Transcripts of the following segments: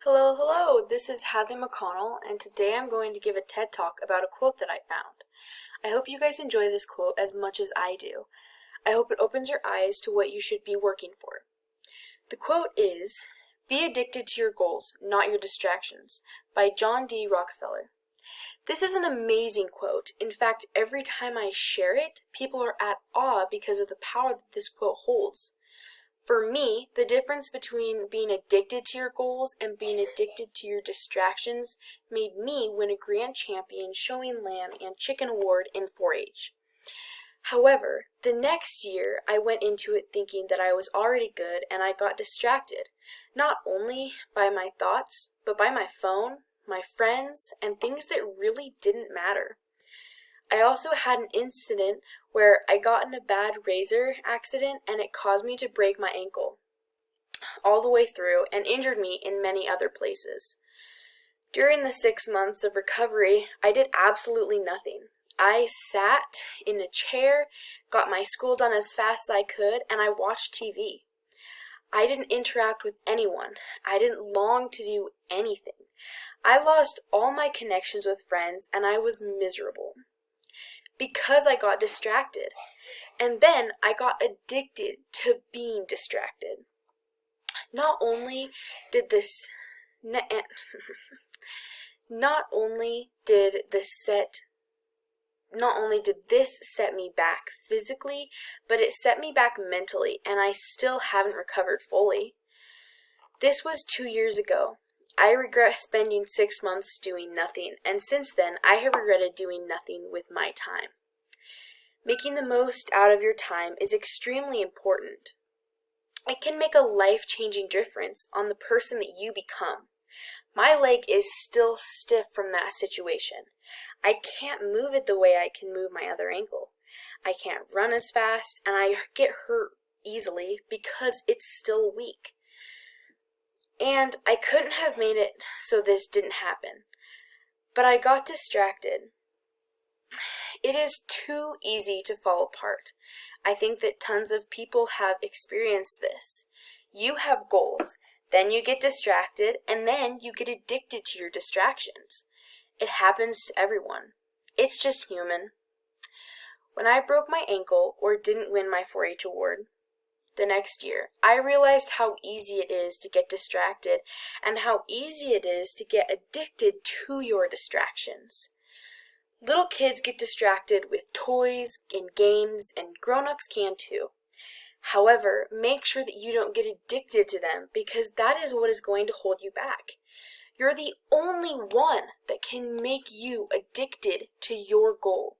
Hello, hello, this is Hadley McConnell, and today I'm going to give a TED Talk about a quote that I found. I hope you guys enjoy this quote as much as I do. I hope it opens your eyes to what you should be working for. The quote is, "Be addicted to your goals, not your distractions," by John D. Rockefeller. This is an amazing quote. In fact, every time I share it, people are at awe because of the power that this quote holds. For me, the difference between being addicted to your goals and being addicted to your distractions made me win a Grand Champion Showing Lamb and Chicken Award in 4-H. However, the next year I went into it thinking that I was already good and I got distracted, not only by my thoughts, but by my phone, my friends, and things that really didn't matter. I also had an incident where I got in a bad razor accident and it caused me to break my ankle all the way through and injured me in many other places. During the 6 months of recovery, I did absolutely nothing. I sat in a chair, got my school done as fast as I could, and I watched TV. I didn't interact with anyone. I didn't long to do anything. I lost all my connections with friends and I was miserable because I got distracted. And then I got addicted to being distracted. Not only did this not only did this set me back physically, but it set me back mentally, and I still haven't recovered fully. This was 2 years ago. I regret spending 6 months doing nothing, and since then I have regretted doing nothing with my time. Making the most out of your time is extremely important. It can make a life-changing difference on the person that you become. My leg is still stiff from that situation. I can't move it the way I can move my other ankle. I can't run as fast, and I get hurt easily because it's still weak. And I couldn't have made it so this didn't happen. But I got distracted. It is too easy to fall apart. I think that tons of people have experienced this. You have goals, then you get distracted, and then you get addicted to your distractions. It happens to everyone. It's just human. When I broke my ankle or didn't win my 4-H award the next year, I realized how easy it is to get distracted and how easy it is to get addicted to your distractions. Little kids get distracted with toys and games, and grown-ups can too. However, make sure that you don't get addicted to them because that is what is going to hold you back. You're the only one that can make you addicted to your goal.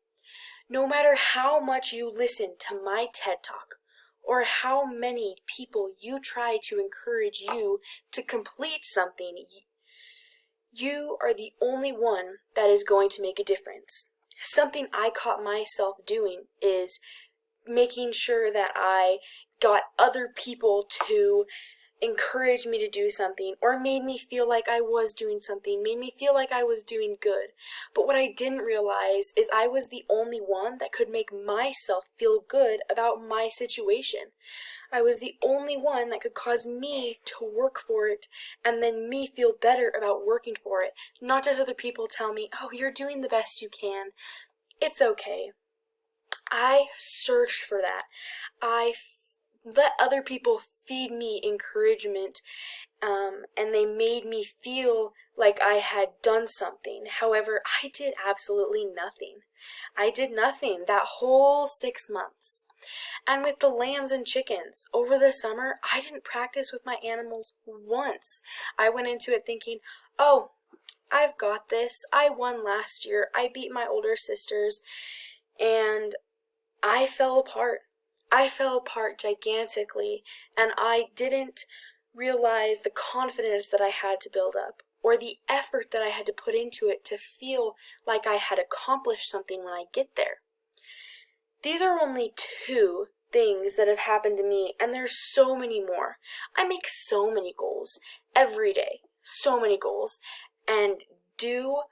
No matter how much you listen to my TED Talk, or how many people you try to encourage you to complete something, you are the only one that is going to make a difference. Something I caught myself doing is making sure that I got other people to encourage me to do something, or made me feel like I was doing something, made me feel like I was doing good. But what I didn't realize is I was the only one that could make myself feel good about my situation. I was the only one that could cause me to work for it and then me feel better about working for it, not just other people tell me, "Oh, you're doing the best you can. It's okay." I searched for that. Let other people feed me encouragement, and they made me feel like I had done something. However, I did absolutely nothing. I did nothing that whole 6 months. And with the lambs and chickens, over the summer, I didn't practice with my animals once. I went into it thinking, "Oh, I've got this. I won last year. I beat my older sisters." And I fell apart. I fell apart gigantically, and I didn't realize the confidence that I had to build up, or the effort that I had to put into it to feel like I had accomplished something when I get there. These are only 2 things that have happened to me, and there's so many more. I make so many goals every day, so many goals, and do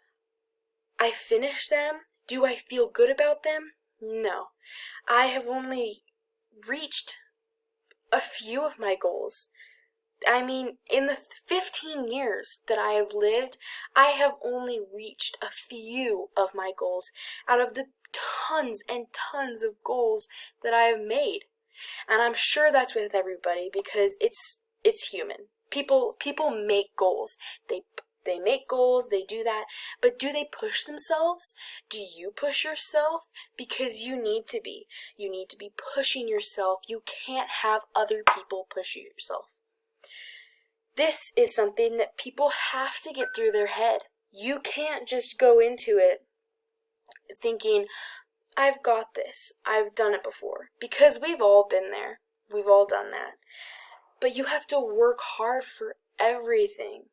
I finish them? Do I feel good about them? No. I have only reached a few of my goals. I mean, in the 15 years that I have lived, I have only reached a few of my goals out of the tons and tons of goals that I have made. And I'm sure that's with everybody because it's human. People make goals. They make goals, they do that, but do they push themselves? Do you push yourself? Because you need to be. You need to be pushing yourself. You can't have other people push yourself. This is something that people have to get through their head. You can't just go into it thinking, I've got this. I've done it before. Because we've all been there. We've all done that. But you have to work hard for everything.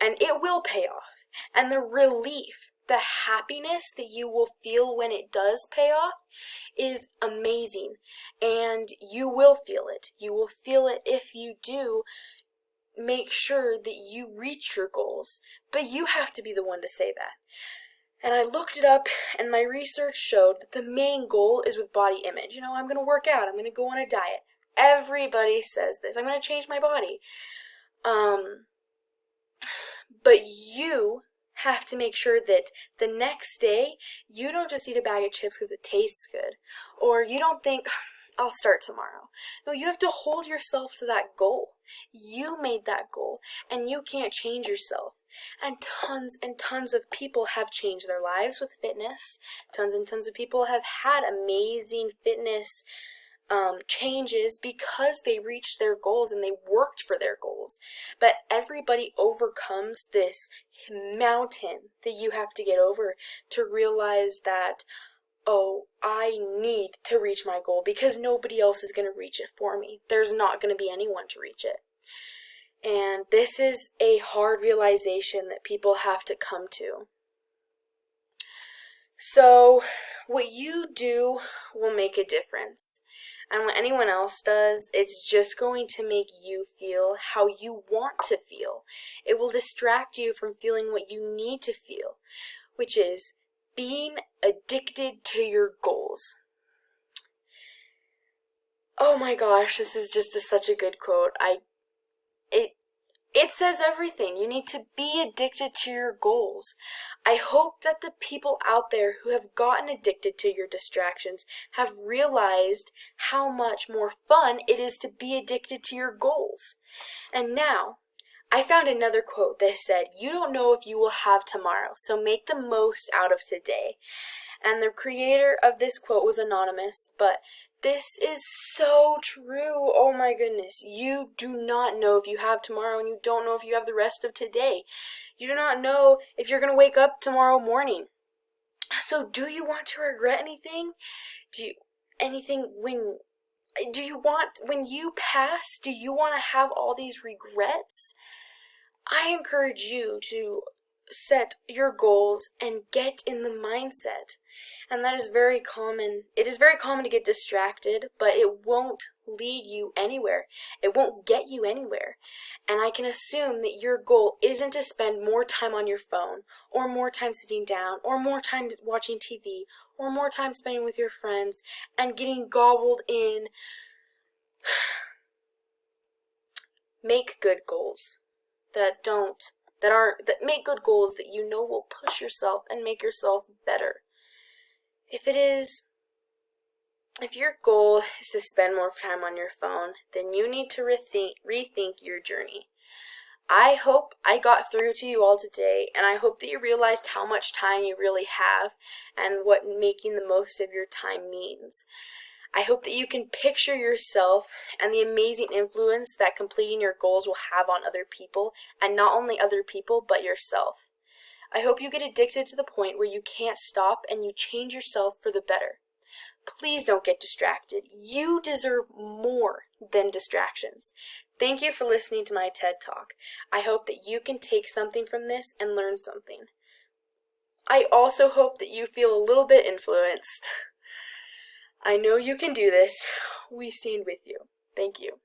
And it will pay off. And the relief, the happiness that you will feel when it does pay off is amazing. And you will feel it. You will feel it if you do make sure that you reach your goals. But you have to be the one to say that. And I looked it up, and my research showed that the main goal is with body image. You know, I'm going to work out. I'm going to go on a diet. Everybody says this. I'm going to change my body. But you have to make sure that the next day, you don't just eat a bag of chips because it tastes good. Or you don't think, I'll start tomorrow. No, you have to hold yourself to that goal. You made that goal, and you can't change yourself. And tons of people have changed their lives with fitness. Tons and tons of people have had amazing fitness changes because they reached their goals and they worked for their goals. But everybody overcomes this mountain that you have to get over to realize that, oh, I need to reach my goal because nobody else is going to reach it for me. There's not going to be anyone to reach it. And this is a hard realization that people have to come to. So what you do will make a difference. And what anyone else does, it's just going to make you feel how you want to feel. It will distract you from feeling what you need to feel, which is being addicted to your goals. Oh my gosh, this is just such a good quote. It says everything. You need to be addicted to your goals. I hope that the people out there who have gotten addicted to your distractions have realized how much more fun it is to be addicted to your goals. And now, I found another quote that said, "You don't know if you will have tomorrow, so make the most out of today." And the creator of this quote was anonymous, but this is so true. Oh my goodness. You do not know if you have tomorrow, and you don't know if you have the rest of today. You do not know if you're going to wake up tomorrow morning. So do you want to regret anything? When you pass, do you want to have all these regrets? I encourage you to set your goals and get in the mindset. And that is very common. It is very common to get distracted, but it won't lead you anywhere. It won't get you anywhere. And I can assume that your goal isn't to spend more time on your phone, or more time sitting down, or more time watching TV, or more time spending with your friends and getting gobbled in. Make good goals that make good goals that you know will push yourself and make yourself better. If your goal is to spend more time on your phone, then you need to rethink your journey. I hope I got through to you all today, and I hope that you realized how much time you really have and what making the most of your time means. I hope that you can picture yourself and the amazing influence that completing your goals will have on other people, and not only other people, but yourself. I hope you get addicted to the point where you can't stop and you change yourself for the better. Please don't get distracted. You deserve more than distractions. Thank you for listening to my TED Talk. I hope that you can take something from this and learn something. I also hope that you feel a little bit influenced. I know you can do this. We stand with you. Thank you.